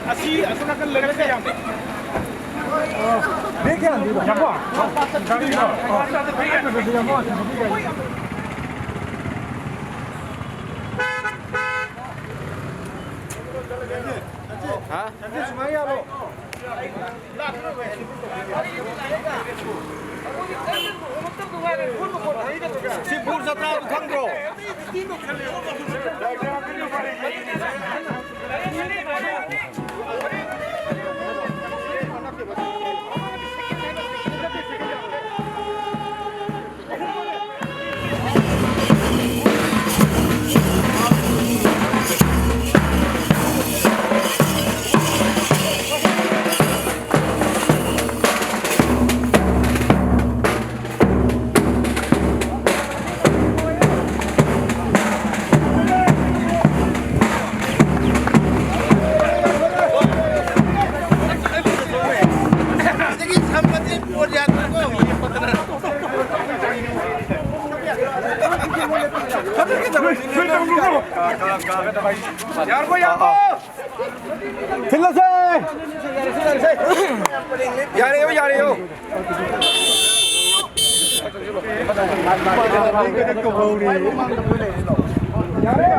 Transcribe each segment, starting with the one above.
Así, hace una calera que se llama. 이렇게 안 돼요. Llama. Sipur satu Kang Bro. 야래요.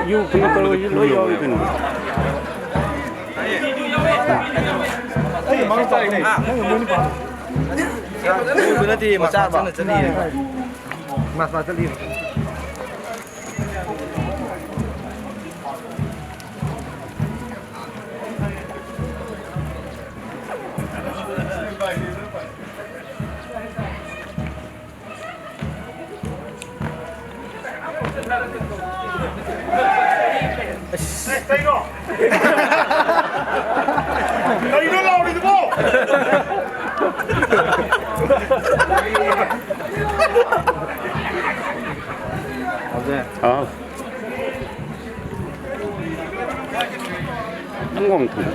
You people, you know you can. Nanti masak sana sendiri. Mas sendiri. No, you don't know the ball. 한공통.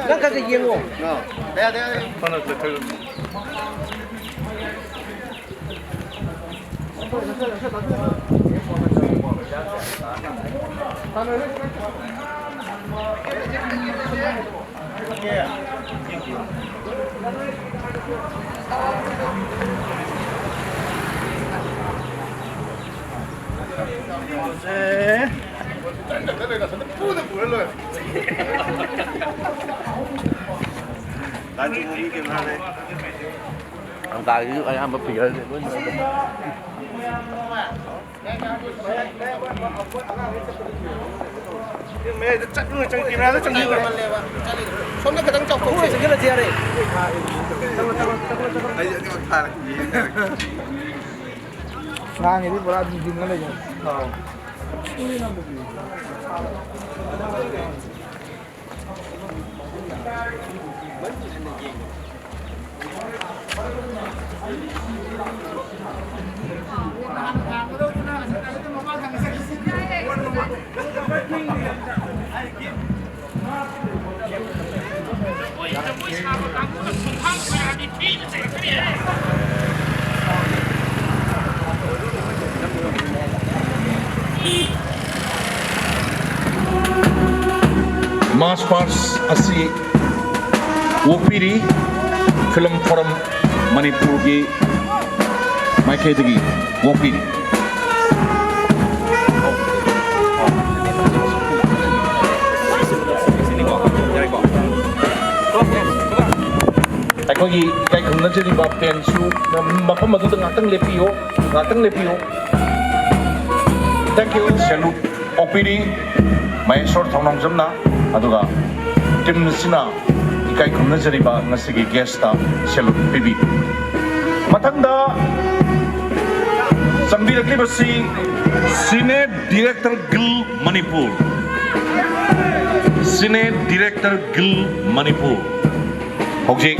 Kan kasi yengo. Mana betul. Ông ta cứ anh mà phỉ lên luôn. Mẹ chắc người trong kim ra rất trong nhiều. Sonda kadang cok kok segala dia re. Nah, ini bola dingin aja. Mass Pars asi OPD Film Forum Manipur ki maikaidagi OPD ꯑꯩꯈꯣꯏꯒꯤ ꯏꯀꯥꯏ ꯈꯨꯝꯅꯖꯔꯤꯕ ꯄꯦꯟꯁꯨ ꯃꯐꯝ ꯑꯗꯨꯗ ꯉꯥꯛꯇꯪ ꯂꯦꯞꯄꯤꯌꯨ thank you ꯁꯦꯂꯨꯠ ꯑꯣꯛꯄꯤꯔꯤ ꯃꯍꯦꯁꯣꯔ ꯊꯧꯅꯥꯎꯖꯝꯅ ꯑꯗꯨꯒ ꯇꯤꯝꯁꯤꯅ 이까이 겁나저리바 ngasi기 게스트다 셀룻 비비 마탕다 sambiraklibaси Cine Director Guild Manipur Cine Director Guild Manipur 혹시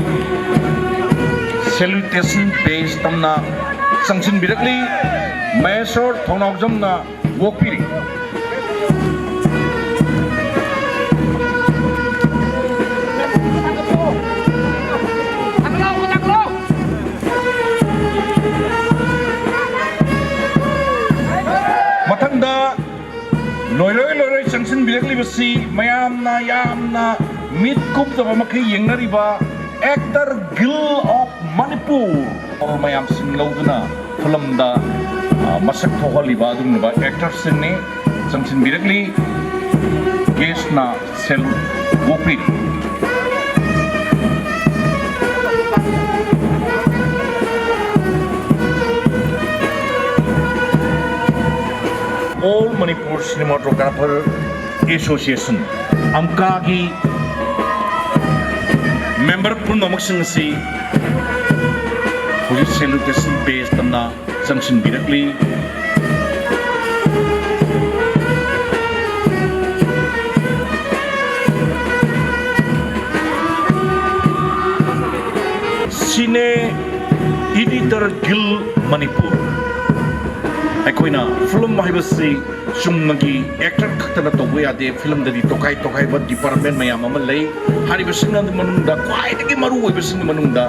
salutation page tamna sanction birakli Mayor Thonawjamna wokpiri matangda loiroi sanction birakli mayamna yamna mid kup da makai yengnariba Actor Guild of Manipur mayam sing lauduna film da masak thohaliba adumba actor singni sanction birakli guest na salute wopit All Manipur Cinematographer Association AMFIMFA की member पुनमक संगसी हुई salutation base तमना sanction बिरकली Cine Editor Guild Manipur अखोइना film हाइबसी सुमनगी actor खतना तोबो यादे फिल्म ददी तोकाई बा डिपार्टमेंट मयाम अमा लई हारिबसिंग मनुंगदा क्वाइदगी मरु ओइबसिंग मनुंगदा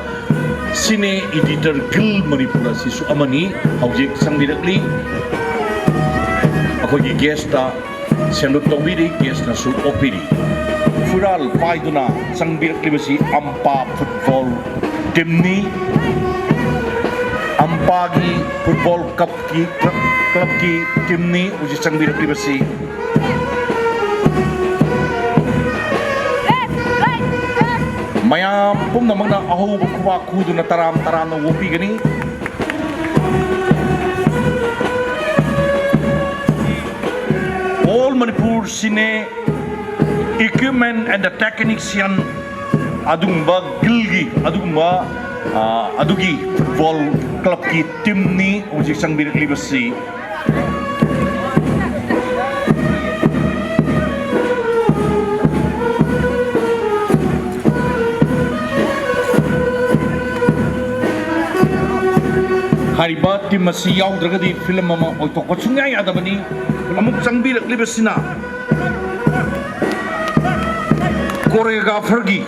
सिने एडिटर गिल्ड मणिपुर सिसु अमनी हौजिक संगिरकली अखोगी गेस्टा सेलुट तोबिरी गेस्टा सु ओपिरी फुराल पाइदुना संगिरकली बसी अम्पा फुटबॉल टीमनी AMFIMFA की फुटबॉल कप की क्लब की टीम ने उसे संबिरकली बसी मयाम पुनमना अहोब खुवा खुदुना तराम न वोपी Ghani All Manipur Cine Equipment and the Technician adumba gilgi adumba adugi football club की टीम ने उसे संबिरकली बसी हारिबा टीम मसी याउद्रगदी फिल्म अमा ओइतोक सुंगा यादबनी अमुक संबिरकली बसिना कोरियोग्राफर की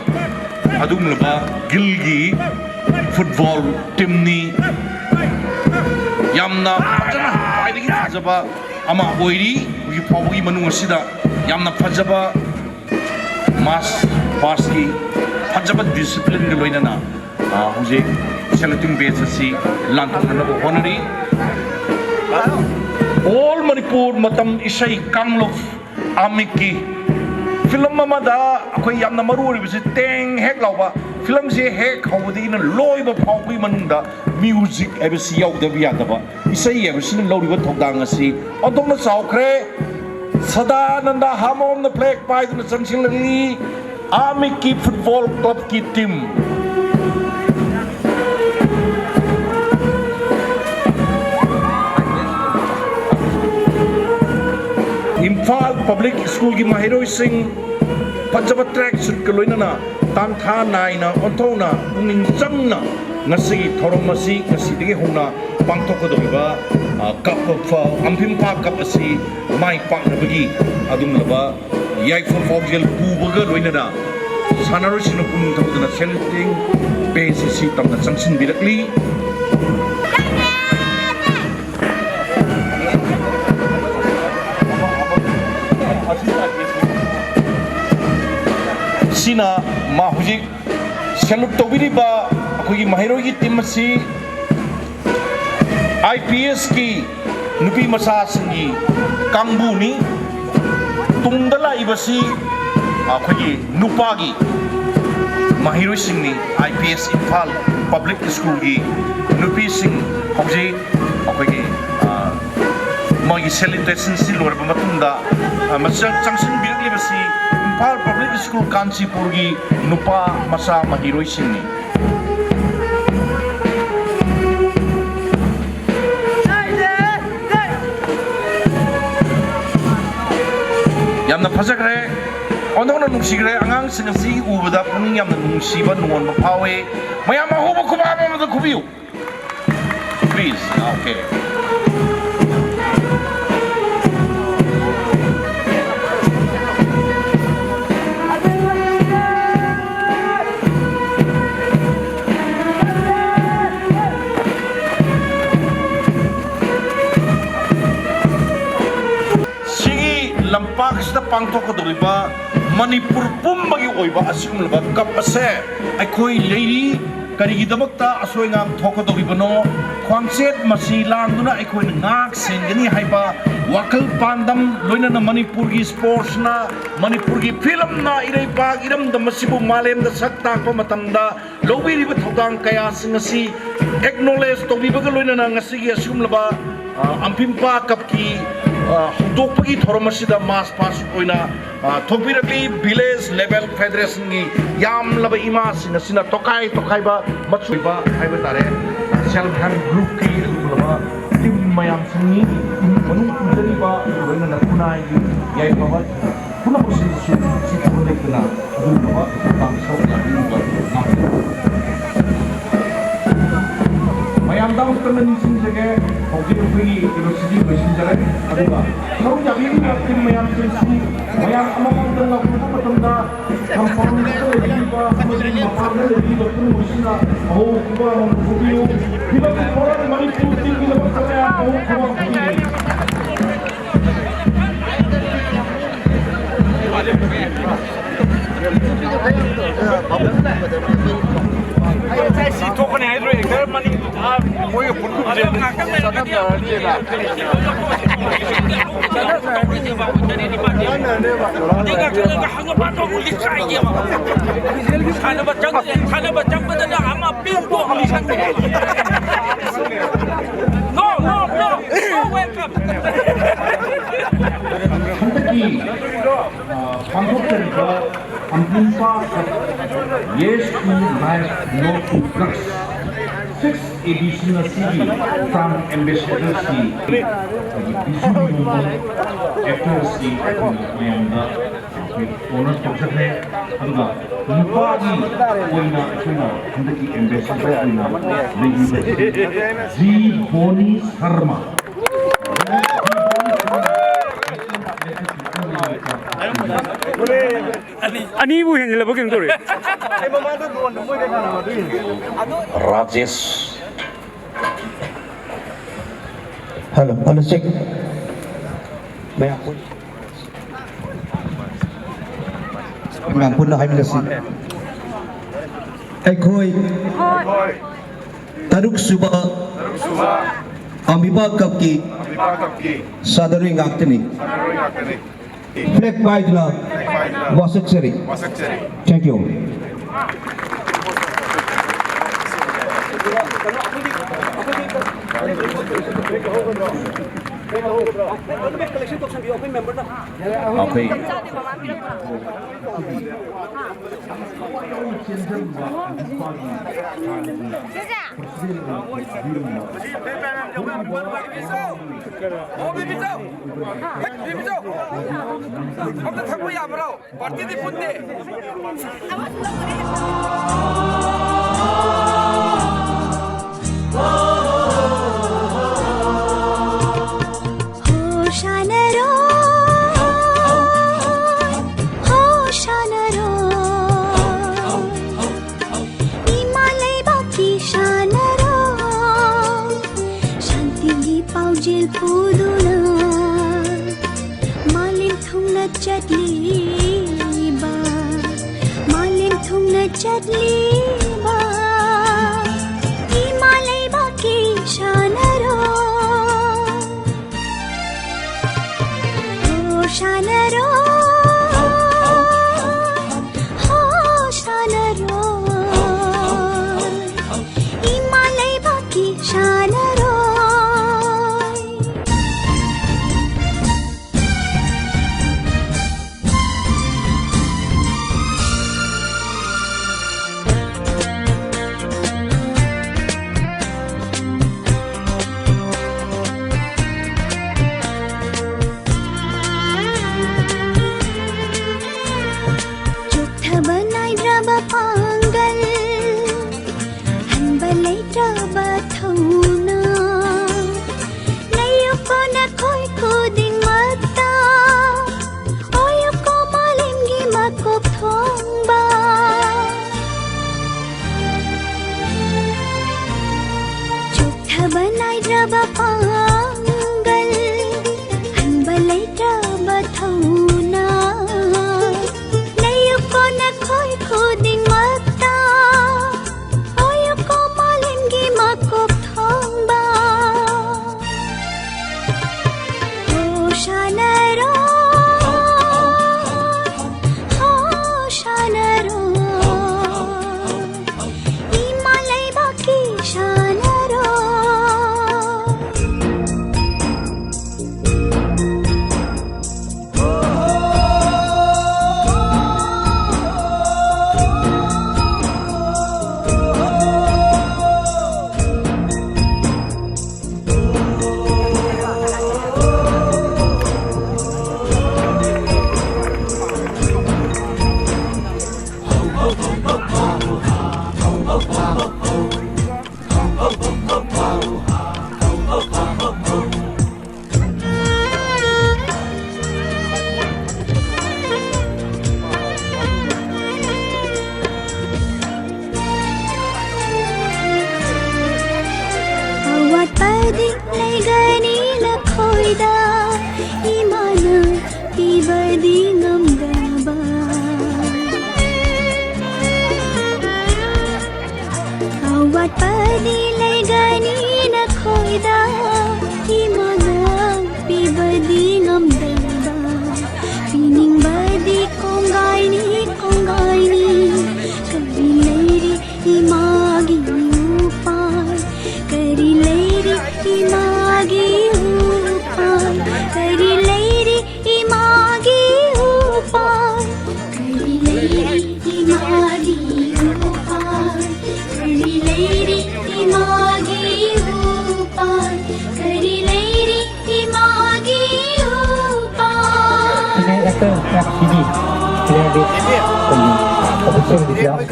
अदुमलबा गिल्गी फुटबॉल टीम ने यामना फजना पाइदगी फजबा अमा ओइरी उजि फावगी मनुंग असिदा यामना फजबा मास पास की फजबा डिसिप्लिन गे लोइनाना हुजे सेलेक्टिंग बेस असि लांथनना होनरी ऑल मणिपुर मतम इसै कांगलोफ आमिक की फिल्म अमदा अखोय यामना मरु ओरिबसि टेंग हेक लावबा फिल्म से हेक हौबदी इन लोइबा फावगी मनुंगदा म्यूजिक एबसि याउदबि यादबा इसै एबसि लौरिबा थौदांग असि अदोंना चावख्रे सदानंदा हामोम न फ्लैग पाइदुना संसिलली आमिक की फुटबॉल क्लब की टीम इम्फाल पब्लिक स्कूल की महिरोई सिंह फजब ट्रैक सूट के लोइनना तांथा नाइना ओंथौना पुनिंग चंगना नसी थोरमसी नसीदगे होना पांथोकदोबा कप ऑफ AMFIMFA कप असि माइ पाकनबगी अदुमलबा याइफो फौजल पुबगा लोइनना सानारोसिनो पुनुं थौदना सेलेक्टिंग पेज असि तमना संसिन बिरकली सिना माहुजिक सेलुट तौबिरिबा अखोगी महिरोई की टीम असि IPS की नुपी मसा सिंगी कांगबुनी तुंगदला इबसी अखोगी नुपागी mahiroi-singni IPS Imphal Public School gi nupi-sing hojai akhoi magi celebration si lorba matungda masang changsin birakli Imphal Public School Kanchipur gi nupa masa mahiroi-singni yamna phajagre onona nungsigre angang singasi ubada puning yamna nungsiba nuon bapawe mayama hoba kubaba mada kubiu please okay lampak sa pangtok kadoliba Manipur pumbagi oiba asigumlaba kap ase aikoi leiri karigidamakta asoingang thokodolibano khwangchet masi langduna aikoi ngak sengani haiba wakal pandam loinana Manipur gi sports na Manipur gi film na ireipag iramda masibu malem da sakta ko matamda lobiriba thodang kaya singasi acknowledge tobibaga loinana ngasigi asigumlaba AMFIMFA CUP ki Dokpagi Thoromasida Mass Pass Oina Topiraki Village Level Federation gi Yam Laba Ima Sina Tokai ba Matsuiba Haibatare Self Help Group ki Laba Tim Mayam Singi Manu Deriba Oina Nakunai Yai Baba Puna Posisi Situkuna Laba Bangsa mayam dang utama nising jage hoki pergi university mesin jare aduga kalau jadi ini mayam sesi mayam amam dang aku betul dah kampung itu lebih bah kemudian maparnya lebih betul musina oh kuba hoki kita orang Manipur kita berkarya oh kuba Si token hai rồi, cái money mỗi cái phun cũng dễ. Sana dah dia lah. Dia kena hang patah kulit saya je. Kana bacang betul dah ama pil tu alisan. No, welcome. AMFIMFA Yes to Life, No to Drugs. 6th edition of CD from Ambassador C. After C, Mayanda, Owner Toxahe, Aduga, Nupagi, Oina, Handaki Ambassador Oina, Z. Boni Sharma. Ani bu yang jelek bagaimana tu? Rajesh. Hello, check. Baik. Ngampun lah hai melasi. Aikoi. Taruk suba. AMFIMFA CUP ki. Sadari ngakteni. Flag wide na Wasaksari. Thank you. Okay. Shanaro mapangal ang balay ka batauna layo ko na ko'y kuding mata oyo ko malinggi makop thong ba o shanaro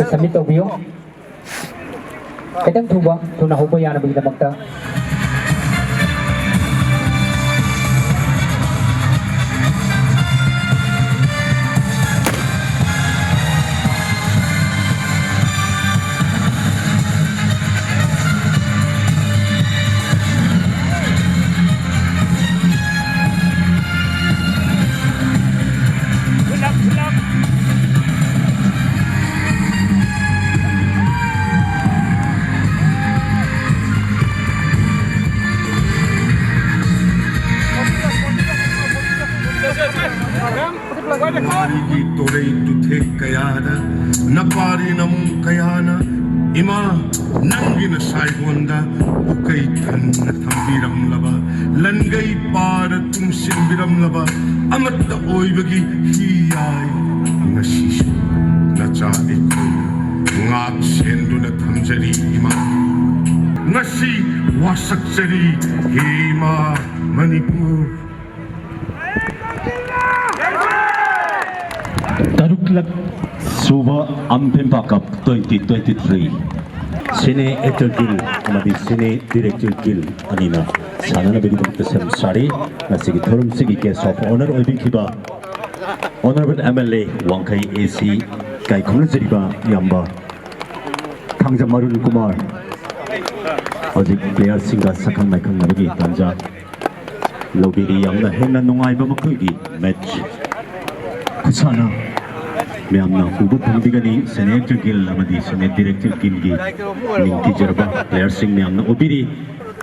Submit video. Kadang tuba, tunahubo yan na bigla magta. Torei tu te kayana napari namung kayana ima nangi na saigonda ukai tan na thambiram laba langai par tum simbiram laba amatta oibagi hiyai na shishu na cha ekoi ngak sendu na thamjari ima ngasi wasakchari hima manipur Taruklak Suba AMFIMFA CUP 2023 Cine Actor Guild amadi Cine Director Guild anina sanana begidam tasam sari nasigi thorum sigi guest of honor oibikiba Honorable MLA Wangkai AC kai khonjariba yamba Thangja Marun Kumar Ojik player singa sakhang naikang nabagi tanja lobiri yamna henna nungaiba makugi match kusana मैंने उबु फंगदिगनी सेनेटर गिल अमदी सेनेट director गिल गी निंकी जरबा प्लेयर सिंह मैंने ओबिरी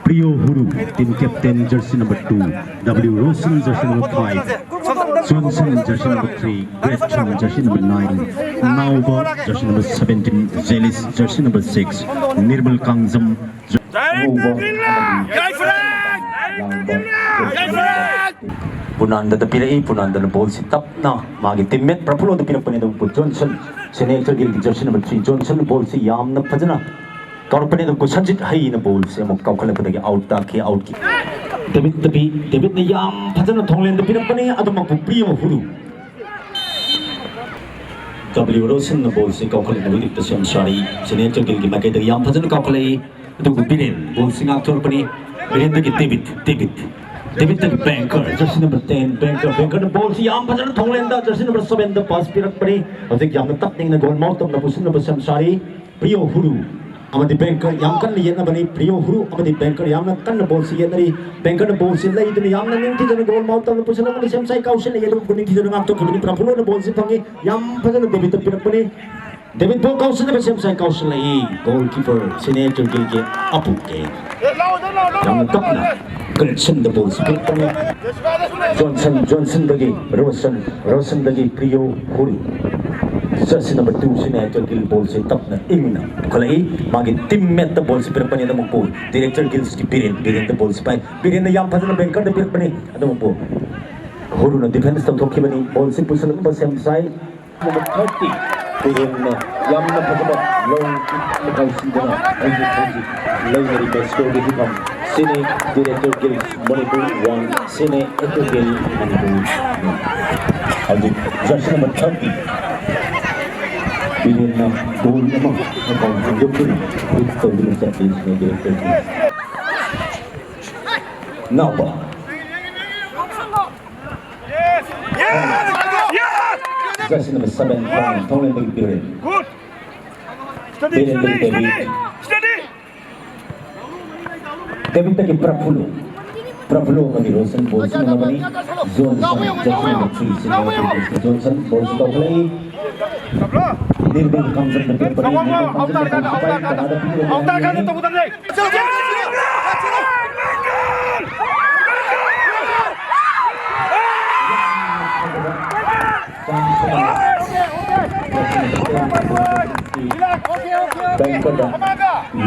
प्रियो हुरु team captain jersey number 2 W Roshan jersey number 5 Johnson jersey number 3 Graten jersey number 9 Naoba jersey number 17 Jelis jersey number 6 Nirmal Kangjam Punanda the Piri, Punanda the ball sit up now. Magi Timet, Prapulo the Pinapane of Johnson, Senator Gil, Johnson number 3, Johnson, the ball see Yam the Pazana. Corporate of Kusanjit high in the bowl, some of Kakalapati out, Taki out. David the Yam Pazana Tongan the Pinapane, Adamapu Prio Huru. W. Rosen the ball see Kakalapati with the same sorry, Senator Gil, Maki the Yam Pazana Kakalay, the Pinin, ball sing out Torpany, David the banker, jersey number 10, banker the ball, Yam Pazana Tonglenda, jersey number 7, the pass Pirakpari, I think Yam the tapping the goal mouth of the position number 7, sorry, Prio Huru, amadi banker yam kan yena bani priyo huru amadi banker yamna kan bol si yenari banker na bol si lai dun yamna ningti jana goal mount na pusala na sem sai kausen yelu kuning ti jana ngam to kini prapulo na bol si pangi yam phajana David pirak bani David bol kausen na sem sai kausen lai goalkeeper sine jurgil ke apu ke yamna kapna collection the ball si pangi Johnson dagi Rosen dagi priyo huru Jersey number 2 sini Director ball si top na ingna kalau magi teammate the ball si perpani ada mukul Director Gill si Birin the ball si Birin yang pasal na banker the perpani ada mukul huru na defense tam thoki bani ball si pusal na basem sai number 30 Birin na yang na pasal long kau si dana long dari best goal di hikam sini Director Gill Manipur 1 sini Director Gill Manipur ada jersey number 30 Bilin na goal naman na pang-tunggap ko rin. Ito din sa page na Director Gill. Now ba? Jersey number 7 Tong Lending Birin. Good. Birin dari David. David taki Prapulo magi Rosen ball si mga bani Johnson jersey number 3 si mga Johnson ball si Tauklay Nirbin comes in the paper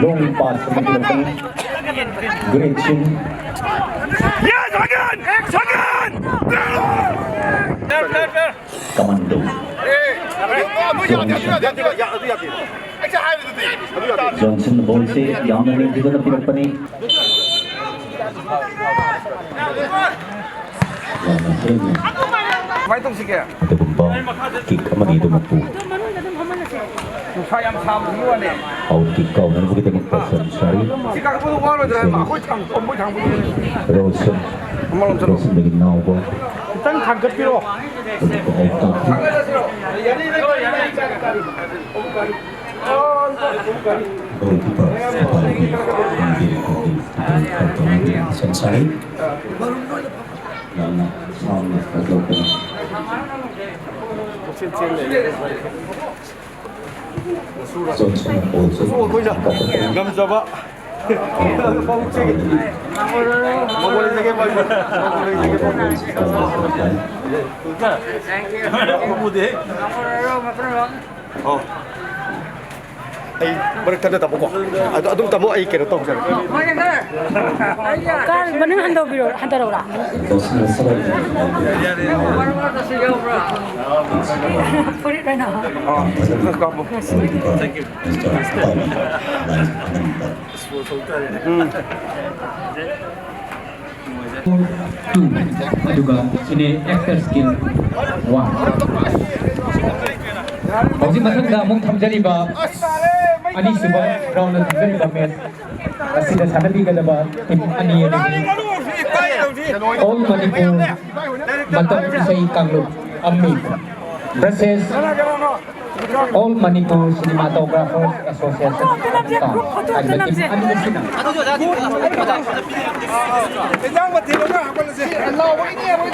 long pass great chin Yes, again! Commando Johnson ball si yang namin dito na pinagpani May itong sige. ito po kick naman dito magpo Sayang sa mga ne. out kick ka na kita magpasan sorry Sika ka po ko ano dre ma ko chang mo chang mo. Rosen Amalom chalo. Rosen lagi now po Tang thang kat piro. goalkeeper apalagi Sensai Lana Sound Open Johnson also Gam jaba. Oh. Ay, berkata tak pokok. Adung tamu ay kira tahu saya. Kan bener hantar biro, hantar orang. Put it right now. Oh, kamu. Thank you. juga sini actor skill 1 Hauji mathang da mung thamjari ba ani suba round na thamjari ba match asida sanabi ga ba team ani all Manipur matam isai kanglup ammi versus all Manipur Cinematographers Association ka ada team ani sina Jangan mati loh, apa sih? Allah, begini.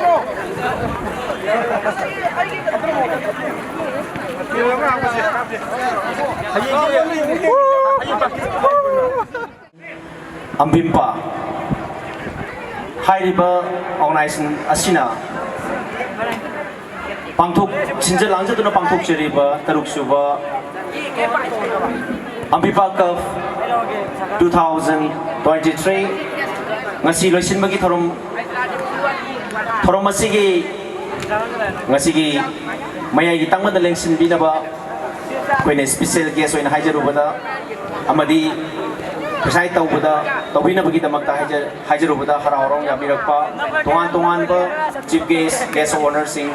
AMFIMFA 하이리버 organization 아시나 방톡 진짜 랑저드는 방톡 제리버 다룩수버 AMFIMFA CUP 2023 ngasi loisinbagi thorom masigi ngasigi mayai tangma da lengsin binaba koine special guest oina haijarubada amadi pesai tawbada tawina bagi damakta haijarubada harahorong yabirakpa tongan ba chief guest honor sing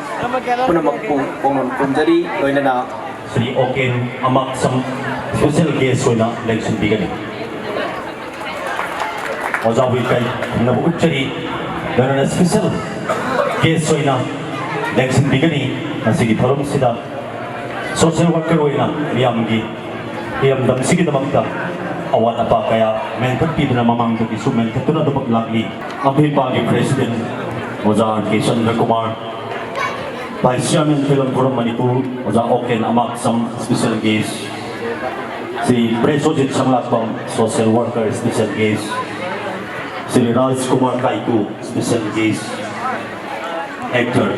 punamagpu pongon kumjari loina na Sri Oken amak sam special guest oina lengsin bigani Ozawi kai nabu uchari dana special case oina lengsin bigani asigi thorom sida social worker oina miyamgi yam damsigi damakta awat apa kaya mentor pidana mamang tu isu mentor tu ada lagi AMFIMFA के president Oza K. Chandra Kumar, Vice Chairman Film Forum Manipur Oza Oken Amak some special guest, si Presojit Sanglapam social worker special guest, si Raj Kumar Kaiku special guest, actor,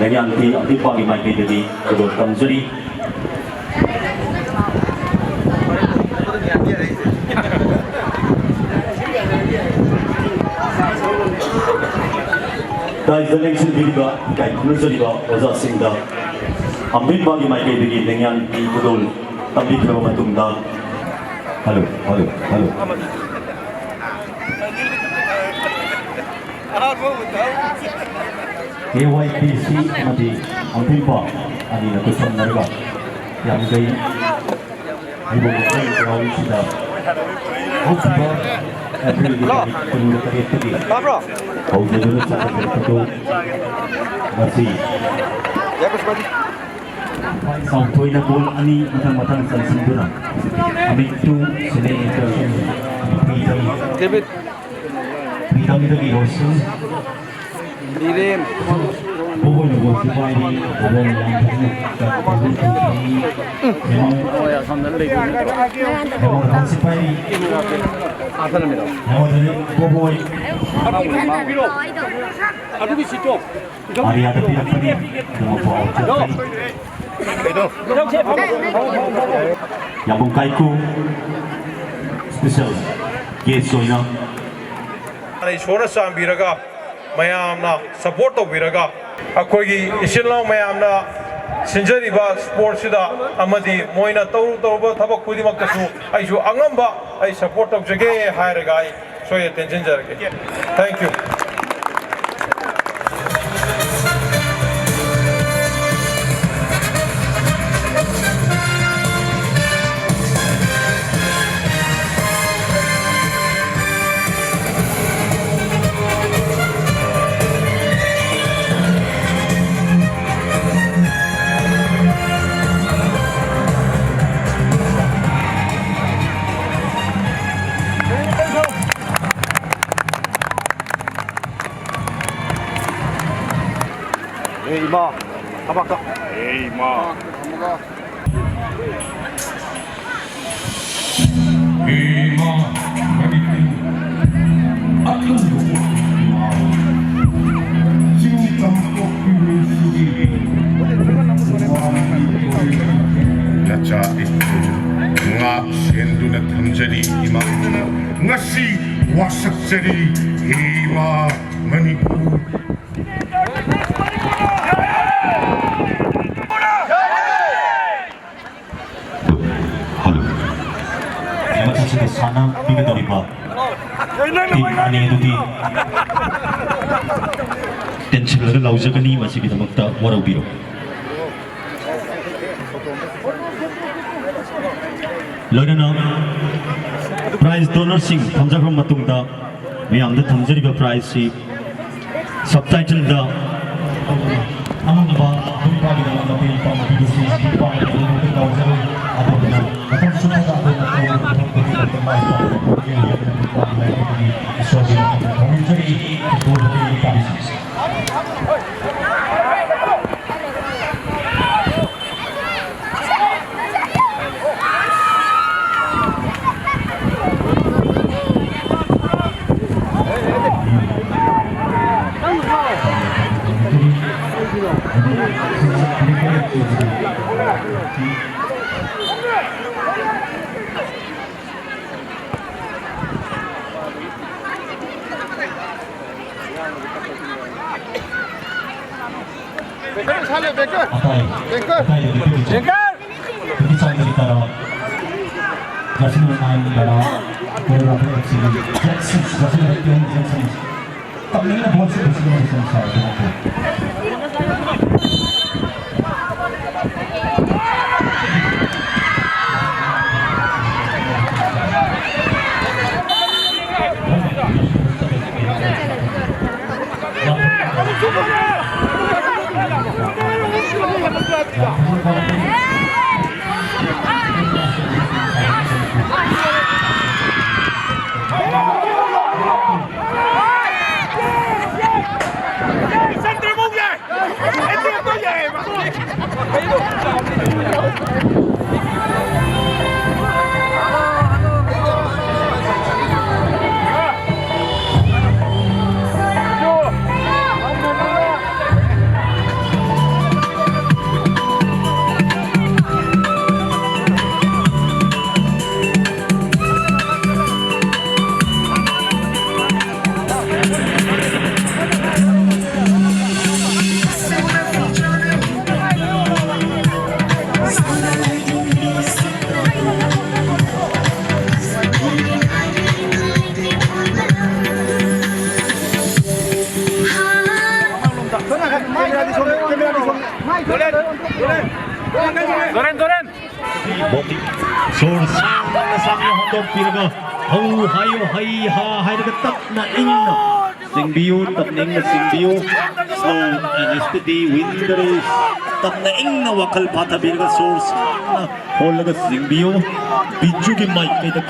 dengan AMFIMFA की मायके jadi kedua kamjuri. Dahil sa election biliba, kahit kumulsaliba, Oza Singda, AMFIMFA की मायके jadi dengan kedua tampil ke matungda. Halo. AYPC mati AMFIMFA ani na kusang nariba yang gay ibu bukan kau sudah Oktober April di penuh tarikh tadi kau jadi sangat berpetu masih sampai na bol ani matang sa sinduna amik tu sini interview David lagi hosu Dilim Bubon bubon supaya bubon yang oh ya sambil lagi bubon supaya apa namanya bubon aduh di situ hari ada pihak tadi yang bungkaiku special guest soina Ani shona sambiraga mayamna support tawbiraga akoigi isinlaw mayamna sinjariba sport sida amadi moina tawba thabak khudimaktasu aisu angamba ai support tawjage hairaga ai soy attention jarage thank you Ma, apa kak? Ma. Caca itu ngak senduna tamjadi imam ngasi wasak jadi hima Manipur. Masih sana bikin dari bawah. Ini itu di tensi lagi laujakan ini masih kita makta warau biru. Lalu na prize donor sing tamjakan matungda, yang ada tamjari ber prize si subtitle da. Amang ba bumpa di dalam film film si bumpa di dalam film atau benar atau sudah ada Source sang hotdog piraga hau hayo hai ha hai daga tak na ingna singbiu tak na ingna singbiu so anesteti winders tak na ingna wakal pata piraga source na hol daga singbiu biju ki mic kai da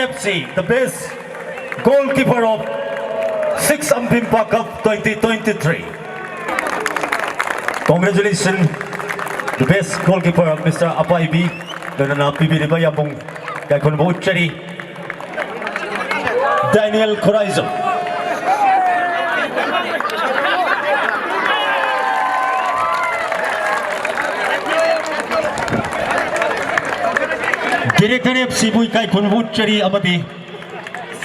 FC the best goalkeeper of 6 AMFIMFA Cup 2023. Congratulations the best goalkeeper of Mr. Apaibi. Doon na pipili ba yung kay Kunbuchari Daniel Corazon. Director FC Bui kay Kunbuchari amati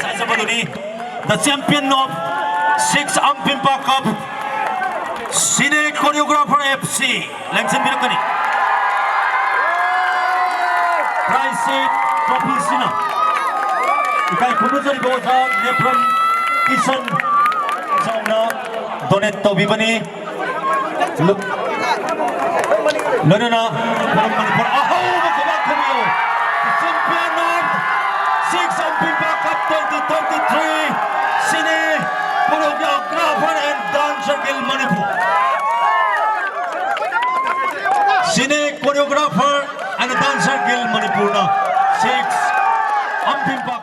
sa ni the champion of 6 AMFIMFA Cup CINE choreographer FC Lengsen Birakani. Price Propisina. Ikai Kunbuchari Bosa Nepram Isan Sauna Donetto Bibani Nana Manipur Aho Makabakamio champion of 6 AMFIMFA Cup 2023 CINE choreographer and dancer Gil Manipur. CINE choreographer and dancer Gil Manipur 6 AMFIMFA